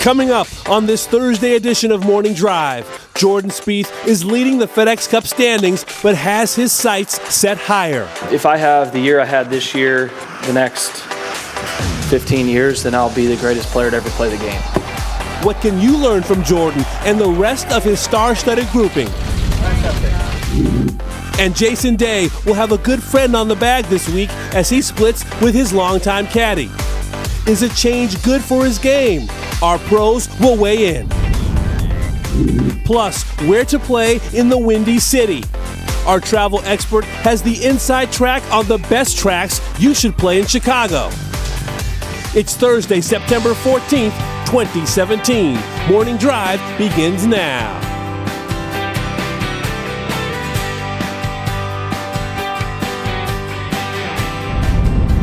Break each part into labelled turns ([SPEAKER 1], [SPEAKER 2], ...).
[SPEAKER 1] Coming up on this Thursday edition of Morning Drive, Jordan Spieth is leading the FedEx Cup standings, but has his sights set higher.
[SPEAKER 2] If I have the year I had this year, the next 15 years, then I'll be the greatest player to ever play the game.
[SPEAKER 1] What can you learn from Jordan and the rest of his star-studded grouping? And Jason Day will have a good friend on the bag this week as he splits with his longtime caddy. Is a change good for his game? Our pros will weigh in. Plus, where to play in the Windy City. Our travel expert has the inside track on the best tracks you should play in Chicago. It's Thursday, September 14th, 2017. Morning Drive begins now.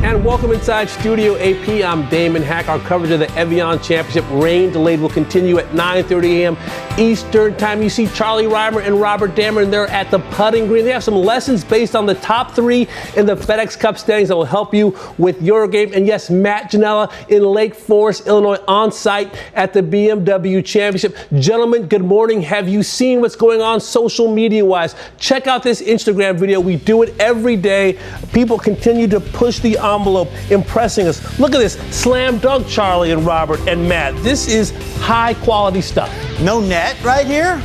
[SPEAKER 1] And welcome inside Studio AP. I'm Damon Hack. Our coverage of the Evian Championship, rain delayed, will continue at 9:30 a.m. Eastern Time. You see Charlie Rymer and Robert Dammer, and they're at the putting green. They have some lessons based on the top three in the FedEx Cup standings that will help you with your game. And yes, Matt Janella in Lake Forest, Illinois, on site at the BMW Championship. Gentlemen, good morning. Have you seen what's going on social media-wise? Check out this Instagram video. We do it every day. People continue to push the envelope, impressing us. Look at this slam dunk, Charlie and Robert and Matt. This is high quality stuff.
[SPEAKER 3] No net right here?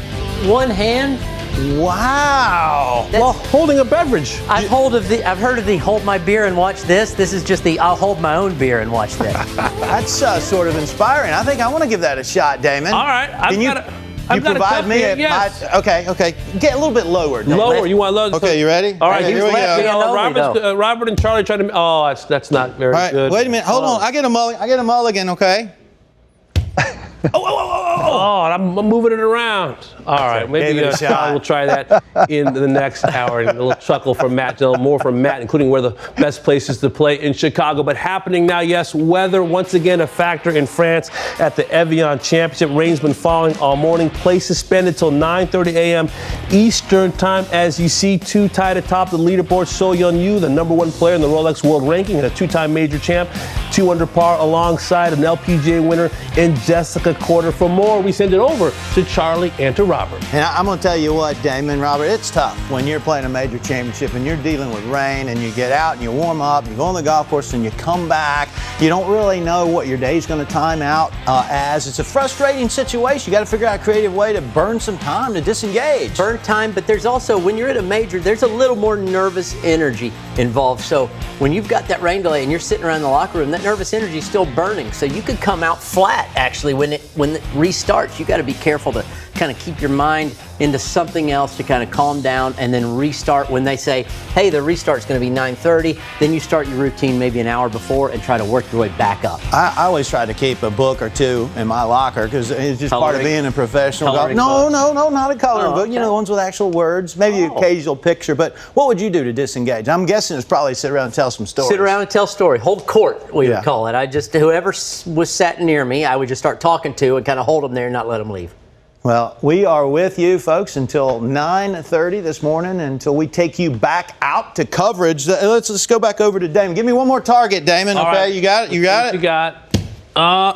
[SPEAKER 4] One hand.
[SPEAKER 3] Wow.
[SPEAKER 1] Well, holding a beverage.
[SPEAKER 4] I've heard of the hold my beer and watch this. This is just the I'll hold my own beer and watch this.
[SPEAKER 3] That's sort of inspiring. I think I want to give that a shot, Damon.
[SPEAKER 1] All right.
[SPEAKER 3] Can you provide me a
[SPEAKER 1] yes.
[SPEAKER 3] Okay. Get a little bit lower.
[SPEAKER 1] Lower. You want lower?
[SPEAKER 3] Okay, you ready?
[SPEAKER 1] All right,
[SPEAKER 3] here we go.
[SPEAKER 1] Robert and Charlie tried to. Oh, that's not very good.
[SPEAKER 3] Wait a minute. Hold on. I get a mulligan. Okay.
[SPEAKER 1] Oh, I'm moving it around. All right, maybe we'll try that in the next hour. And a little chuckle from Matt, more from Matt, including where the best places to play in Chicago. But happening now, yes, weather once again a factor in France at the Evian Championship. Rain's been falling all morning. Play suspended till 9:30 a.m. Eastern Time. As you see, two tied atop the leaderboard. So Yeon Yu, the number one player in the Rolex World Ranking and a two-time major champ, 2 under par, alongside an LPGA winner in Jessica Quarter. For more, we send it over to Charlie and to Robert.
[SPEAKER 3] And I'm going to tell you what, Damon, Robert, it's tough when you're playing a major championship and you're dealing with rain and you get out and you warm up, you go on the golf course and you come back. You don't really know what your day's going to time out as. It's a frustrating situation. You got to figure out a creative way to burn some time to disengage.
[SPEAKER 4] Burn time, but there's also, when you're at a major, there's a little more nervous energy involved. So when you've got that rain delay and you're sitting around the locker room, that nervous energy is still burning. So you could come out flat, actually, when it restarts. You got to be careful to kind of keep your mind into something else to kind of calm down and then restart when they say, hey, the restart's going to be 9:30. Then you start your routine maybe an hour before and try to work your way back up.
[SPEAKER 3] I always try to keep a book or two in my locker because it's just part of being a professional golfer. No, not a coloring book. Okay. You know, the ones with actual words, maybe an occasional picture. But what would you do to disengage? I'm guessing it's probably sit around and tell some stories.
[SPEAKER 4] Sit around and tell story. Hold court, we would call it. Whoever was sat near me, I would just start talking to and kind of hold them there and not let them leave.
[SPEAKER 3] Well, we are with you, folks, until 9:30 this morning, until we take you back out to coverage. Let's go back over to Damon. Give me one more target, Damon.
[SPEAKER 1] All
[SPEAKER 3] okay,
[SPEAKER 1] right.
[SPEAKER 3] You got it? You got it?
[SPEAKER 1] You got it.
[SPEAKER 3] Yeah,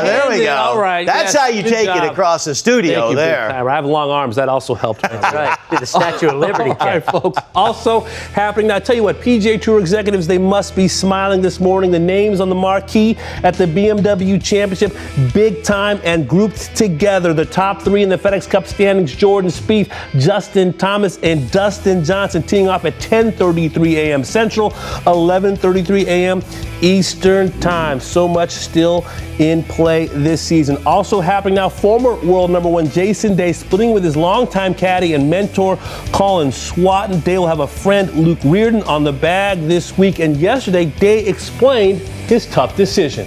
[SPEAKER 3] there we go.
[SPEAKER 1] All right.
[SPEAKER 3] That's how you take it across the studio there.
[SPEAKER 1] I have long arms. That also helped.
[SPEAKER 4] That's right. The Statue of Liberty.
[SPEAKER 1] All right, folks. Also happening now, I tell you what, PGA Tour executives, they must be smiling this morning. The names on the marquee at the BMW Championship, big time and grouped together. The top three in the FedEx Cup standings, Jordan Spieth, Justin Thomas, and Dustin Johnson, teeing off at 10:33 a.m. Central, 11:33 a.m. Eastern Time. So much still in play this season. Also happening now, former world number one Jason Day splitting with his longtime caddy and mentor Colin Swatton. Day will have a friend, Luke Reardon, on the bag this week. And yesterday, Day explained his tough decision.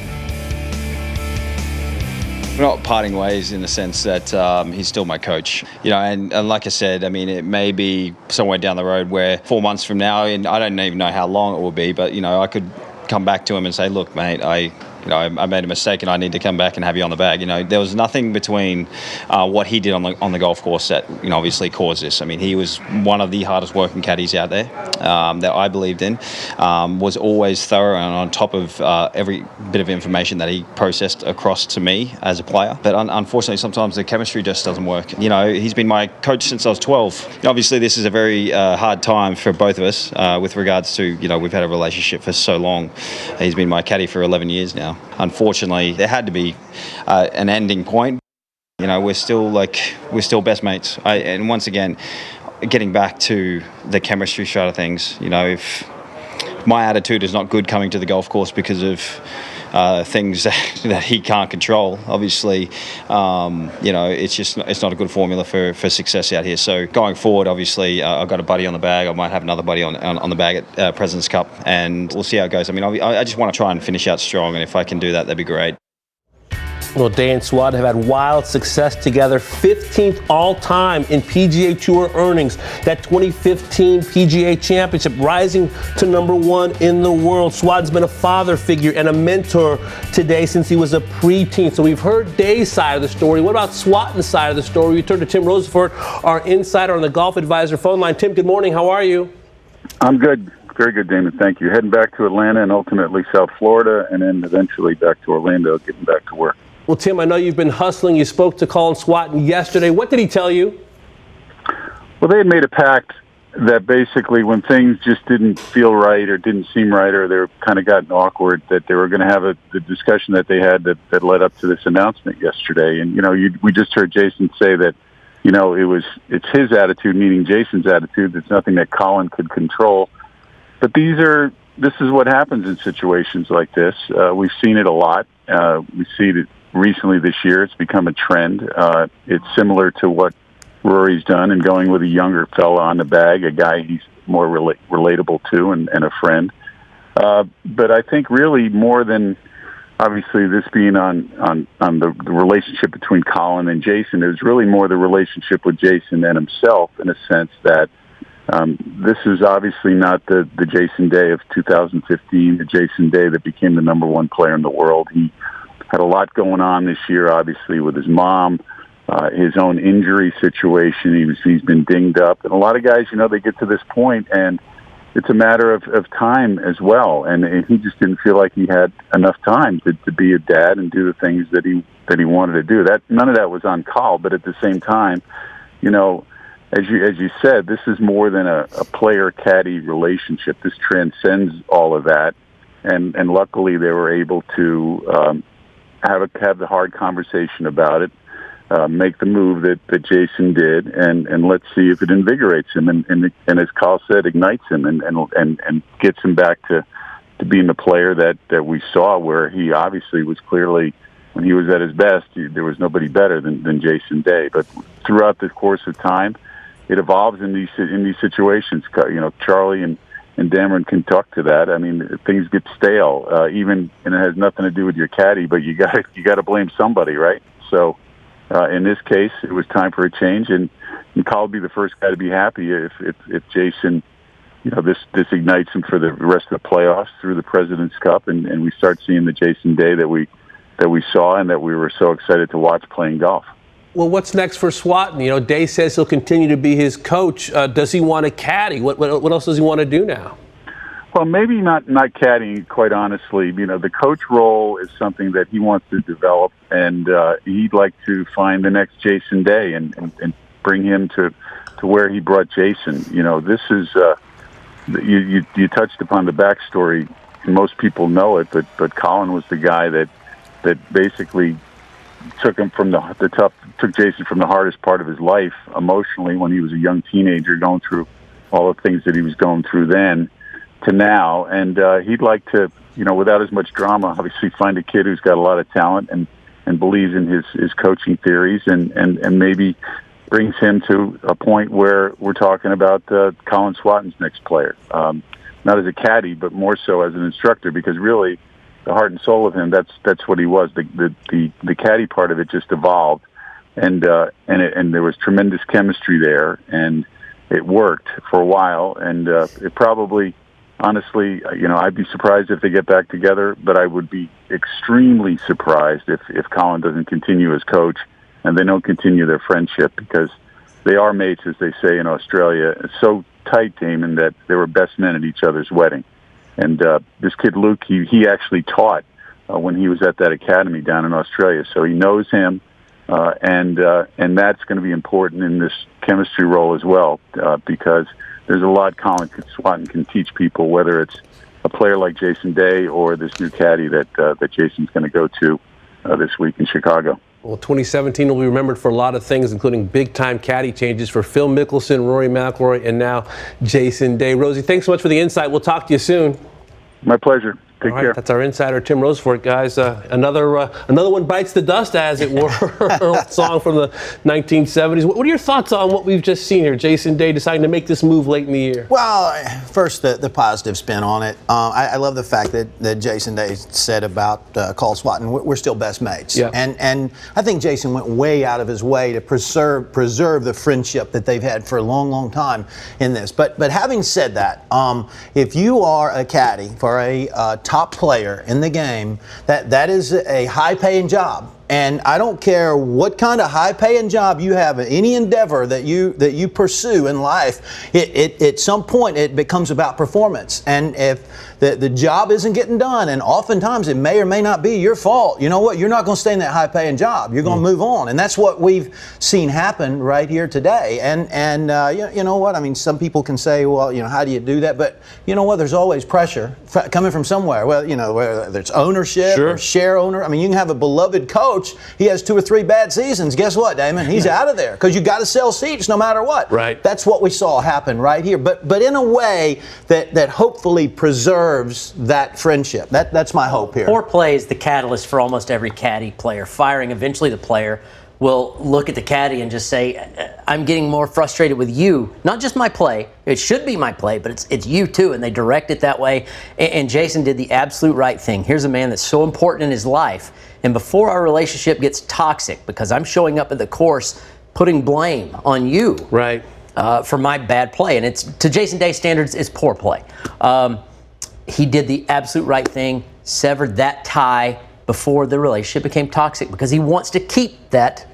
[SPEAKER 5] We're not parting ways in the sense that he's still my coach, and like I said, I mean, it may be somewhere down the road where 4 months from now, and I don't even know how long it will be, but I could come back to him and say, look, mate, I you know, I made a mistake and I need to come back and have you on the bag. You know, there was nothing between what he did on the golf course that, you know, obviously caused this. I mean, he was one of the hardest working caddies out there that I believed in, was always thorough and on top of every bit of information that he processed across to me as a player. But unfortunately, sometimes the chemistry just doesn't work. You know, he's been my coach since I was 12. Obviously, this is a very hard time for both of us with regards to, you know, we've had a relationship for so long. He's been my caddy for 11 years now. Unfortunately, there had to be an ending point. You know, we're still best mates. And once again, getting back to the chemistry side of things, you know, if my attitude is not good coming to the golf course because of things that he can't control, obviously, you know, it's not a good formula for success out here. So going forward, obviously, I've got a buddy on the bag. I might have another buddy on the bag at President's Cup, and we'll see how it goes. I mean, I just want to try and finish out strong, and if I can do that, that'd be great.
[SPEAKER 1] Well, Day and Swad have had wild success together, 15th all-time in PGA Tour earnings. That 2015 PGA Championship rising to #1 in the world. Swad's been a father figure and a mentor to Day since he was a preteen. So we've heard Day's side of the story. What about Swatton's side of the story? We turn to Tim Rosefort, our insider on the Golf Advisor phone line. Tim, good morning. How are you?
[SPEAKER 6] I'm good. Very good, Damon. Thank you. Heading back to Atlanta and ultimately South Florida, and then eventually back to Orlando, getting back to work.
[SPEAKER 1] Well, Tim, I know you've been hustling. You spoke to Colin Swatton yesterday. What did he tell you?
[SPEAKER 6] Well, they had made a pact that basically when things just didn't feel right or didn't seem right or they were kind of gotten awkward, that they were going to have the discussion that they had that led up to this announcement yesterday. And, you know, we just heard Jason say that, you know, it's his attitude, meaning Jason's attitude. It's nothing that Colin could control. But this is what happens in situations like this. We've seen it a lot. We see it recently this year. It's become a trend. It's similar to what Rory's done and going with a younger fella on the bag, a guy he's more relatable to and a friend. But I think really more than obviously this being on the relationship between Colin and Jason, it was really more the relationship with Jason and himself in a sense that this is obviously not the Jason Day of 2015, the Jason Day that became the #1 player in the world. He had a lot going on this year, obviously, with his mom, his own injury situation. He's been dinged up. And a lot of guys, you know, they get to this point, and it's a matter of time as well. And he just didn't feel like he had enough time to be a dad and do the things that he wanted to do. None of that was on call, but at the same time, you know, as you said, this is more than a player-caddy relationship. This transcends all of that. And luckily they were able to have the hard conversation about it, make the move that Jason did, and let's see if it invigorates him and as Carl said, ignites him and gets him back to being the player that we saw, where he obviously was clearly, when he was at his best, there was nobody better than Jason Day. But throughout the course of time, it evolves in these situations. You know, Charlie and Dameron can talk to that. I mean, things get stale, and it has nothing to do with your caddy, but you got to blame somebody, right? So, in this case, it was time for a change, and Carl would be the first guy to be happy if Jason, you know, this ignites him for the rest of the playoffs through the President's Cup, and we start seeing the Jason Day that we saw and that we were so excited to watch playing golf.
[SPEAKER 1] Well, what's next for Swatton? You know, Day says he'll continue to be his coach. Does he want a caddy? What else does he want to do now?
[SPEAKER 6] Well, maybe not caddying, quite honestly. You know, the coach role is something that he wants to develop, and he'd like to find the next Jason Day and bring him to where he brought Jason. You know, this is you touched upon the backstory. Most people know it, but Colin was the guy that basically took him from took Jason from the hardest part of his life emotionally when he was a young teenager, going through all the things that he was going through then, to now. And he'd like to, you know, without as much drama, obviously find a kid who's got a lot of talent and believes in his coaching theories and maybe brings him to a point where we're talking about Colin Swatton's next player. Not as a caddy, but more so as an instructor, because really the heart and soul of him, that's what he was. The caddy part of it just evolved, and there was tremendous chemistry there, and it worked for a while, and it probably, honestly, I'd be surprised if they get back together, but I would be extremely surprised if Colin doesn't continue as coach and they don't continue their friendship, because they are mates, as they say in Australia. It's so tight, Damon, that they were best men at each other's wedding. And this kid Luke, he actually taught when he was at that academy down in Australia, so he knows him, and that's going to be important in this chemistry role as well, because there's a lot Colin Swatton can teach people, whether it's a player like Jason Day or this new caddy that Jason's going to go to this week in Chicago.
[SPEAKER 1] Well, 2017 will be remembered for a lot of things, including big-time caddy changes for Phil Mickelson, Rory McIlroy, and now Jason Day. Rosie, thanks so much for the insight. We'll talk to you soon.
[SPEAKER 6] My pleasure. Take care.
[SPEAKER 1] That's our insider, Tim Rosefort, guys. Another one bites the dust, as it were. Song from the 1970s. What are your thoughts on what we've just seen here? Jason Day deciding to make this move late in the year.
[SPEAKER 3] Well, first, the positive spin on it. I love the fact that Jason Day said about Colin Swatton, we're still best mates.
[SPEAKER 1] Yeah.
[SPEAKER 3] And I think Jason went way out of his way to preserve the friendship that they've had for a long, long time in this. But having said that, if you are a caddy for a top player in the game, that is a high-paying job. And I don't care what kind of high-paying job you have, any endeavor that you pursue in life, at some point it becomes about performance. And if the job isn't getting done, and oftentimes it may or may not be your fault, you know what? You're not going to stay in that high-paying job. You're going to move on, and that's what we've seen happen right here today. And you know what? I mean, some people can say, well, how do you do that? But you know what? There's always pressure coming from somewhere. Well, whether it's ownership or share owner. I mean, you can have a beloved coach. He has 2 or 3 bad seasons. Guess what, Damon? He's out of there, because you got to sell seats no matter what.
[SPEAKER 1] Right.
[SPEAKER 3] That's what we saw happen right here. But in a way that hopefully preserves that friendship. That's my hope here.
[SPEAKER 4] Poor play is the catalyst for almost every caddy player. Firing, eventually the player will look at the caddy and just say, I'm getting more frustrated with you. Not just my play. It should be my play, but it's you too, and they direct it that way. And Jason did the absolute right thing. Here's a man that's so important in his life. And before our relationship gets toxic, because I'm showing up at the course putting blame on you for my bad play. And it's, to Jason Day's standards, it's poor play. He did the absolute right thing, severed that tie before the relationship became toxic, because he wants to keep that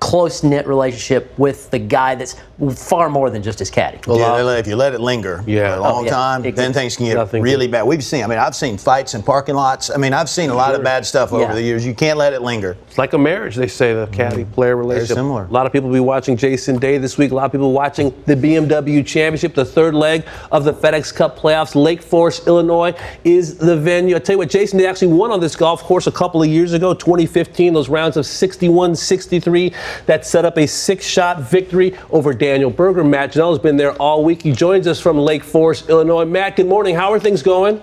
[SPEAKER 4] close-knit relationship with the guy that's far more than just his caddy.
[SPEAKER 3] Well, if you let it linger for a long time, then things can get really bad. I've seen fights in parking lots. I mean, I've seen a lot of bad stuff over the years. You can't let it linger.
[SPEAKER 1] It's like a marriage, they say, the caddy-player relationship.
[SPEAKER 3] Very similar.
[SPEAKER 1] A lot of people will be watching Jason Day this week. A lot of people watching the BMW Championship, the third leg of the FedEx Cup playoffs. Lake Forest, Illinois is the venue. I tell you what, Jason Day actually won on this golf course a couple of years ago, 2015, those rounds of 61-63. That set up a 6-shot victory over Daniel Berger. Matt Janello's been there all week. He joins us from Lake Forest, Illinois. Matt, good morning. How are things going?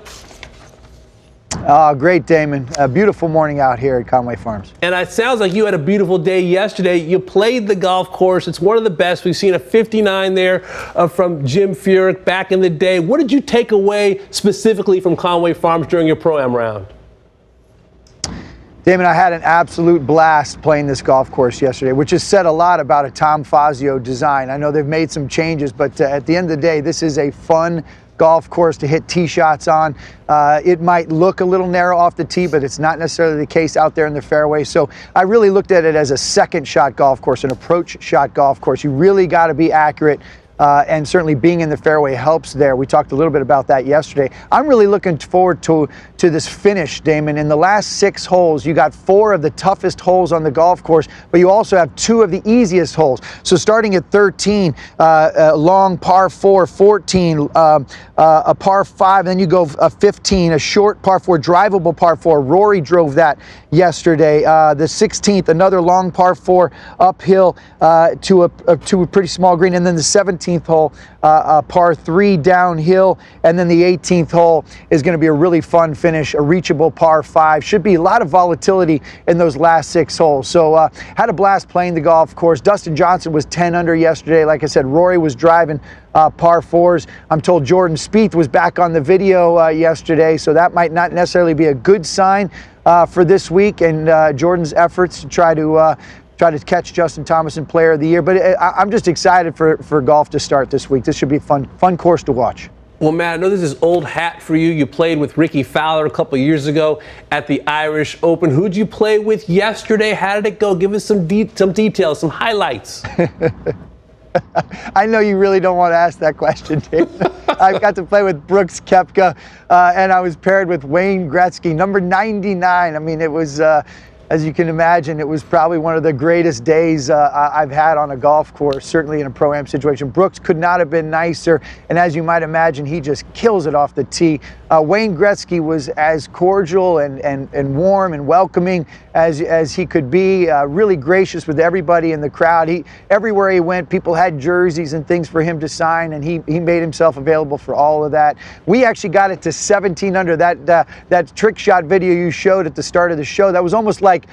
[SPEAKER 7] Great, Damon. A beautiful morning out here at Conway Farms.
[SPEAKER 1] And it sounds like you had a beautiful day yesterday. You played the golf course. It's one of the best. We've seen a 59 there from Jim Furyk back in the day. What did you take away specifically from Conway Farms during your Pro-Am round?
[SPEAKER 7] Damon, I had an absolute blast playing this golf course yesterday, which has said a lot about a Tom Fazio design. I know they've made some changes, but at the end of the day, this is a fun golf course to hit tee shots on. It might look a little narrow off the tee, but it's not necessarily the case out there in the fairway. So I really looked at it as a second shot golf course, an approach shot golf course. You really got to be accurate. And certainly being in the fairway helps there. We talked a little bit about that yesterday. I'm really looking forward to this finish, Damon. In the last 6 holes, you got 4 of the toughest holes on the golf course, but you also have 2 of the easiest holes. So starting at 13, a long par 4, 14, a par 5, then you go a 15, a short par 4, drivable par 4. Rory drove that yesterday. The 16th, another long par 4 uphill to a pretty small green, and then the 17th hole, par 3 downhill, and then the 18th hole is going to be a really fun finish, a reachable par 5. Should be a lot of volatility in those last 6 holes. So had a blast playing the golf course. Dustin Johnson was 10 under yesterday. Like I said, Rory was driving par 4s. I'm told Jordan Spieth was back on the video yesterday, so that might not necessarily be a good sign for this week and Jordan's efforts to try to catch Justin Thomas in Player of the Year. But I'm just excited for golf to start this week. This should be a fun course to watch.
[SPEAKER 1] Well, Matt, I know this is old hat for you. You played with Ricky Fowler a couple years ago at the Irish Open. Who'd you play with yesterday? How did it go? Give us some details, some highlights.
[SPEAKER 7] I know you really don't want to ask that question, Dave. I got to play with Brooks Koepka, and I was paired with Wayne Gretzky, number 99. I mean, it was, as you can imagine, it was probably one of the greatest days I've had on a golf course, certainly in a Pro-Am situation. Brooks could not have been nicer, and as you might imagine, he just kills it off the tee. Wayne Gretzky was as cordial and warm and welcoming as he could be, really gracious with everybody in the crowd. Everywhere he went, people had jerseys and things for him to sign, and he made himself available for all of that. We actually got it to 17 under. That trick shot video you showed at the start of the show, that was almost like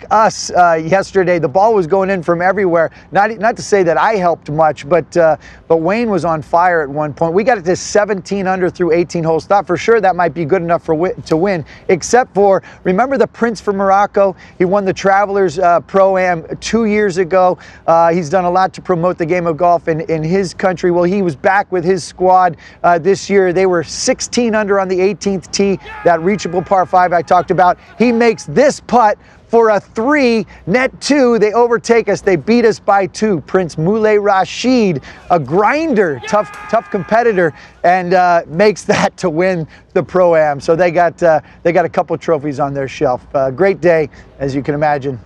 [SPEAKER 7] us yesterday. The ball was going in from everywhere. Not to say that I helped much, but Wayne was on fire at one point. We got it to 17 under through 18 holes. Thought for sure that might be good enough to win, except for, remember the Prince from Morocco? He won the Travelers Pro-Am 2 years ago. He's done a lot to promote the game of golf in his country. Well, he was back with his squad this year. They were 16 under on the 18th tee, that reachable par 5 I talked about. He makes this putt for a 3, net 2. They overtake us. They beat us by 2. Prince Moulay Rashid, a grinder, tough competitor, and makes that to win the Pro-Am. So they got a couple trophies on their shelf. Great day, as you can imagine.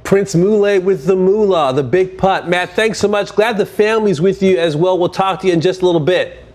[SPEAKER 1] Prince Moulay with the moolah, the big putt. Matt, thanks so much. Glad the family's with you as well. We'll talk to you in just a little bit.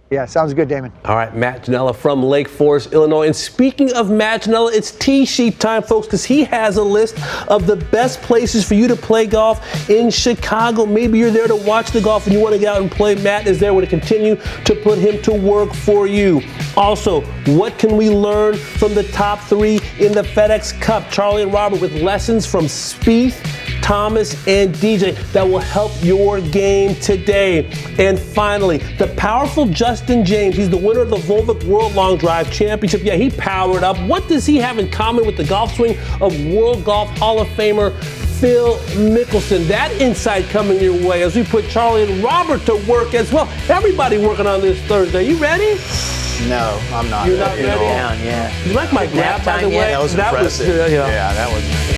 [SPEAKER 7] Yeah, sounds good, Damon.
[SPEAKER 1] All right, Matt Janella from Lake Forest, Illinois. And speaking of Matt Janella, it's tee sheet time, folks, because he has a list of the best places for you to play golf in Chicago. Maybe you're there to watch the golf and you want to get out and play. Matt is there to continue to put him to work for you. Also, what can we learn from the top 3 in the FedEx Cup? Charlie and Robert with lessons from Spieth, Thomas, and DJ that will help your game today. And finally, the powerful Justin James. He's the winner of the Volvic World Long Drive Championship. Yeah, he powered up. What does he have in common with the golf swing of World Golf Hall of Famer Phil Mickelson? That insight coming your way as we put Charlie and Robert to work as well. Everybody working on this Thursday. You ready?
[SPEAKER 3] No, I'm not.
[SPEAKER 1] You're not ready?
[SPEAKER 4] Yeah.
[SPEAKER 1] You like my grab, by the way?
[SPEAKER 3] That was impressive. Yeah, that was.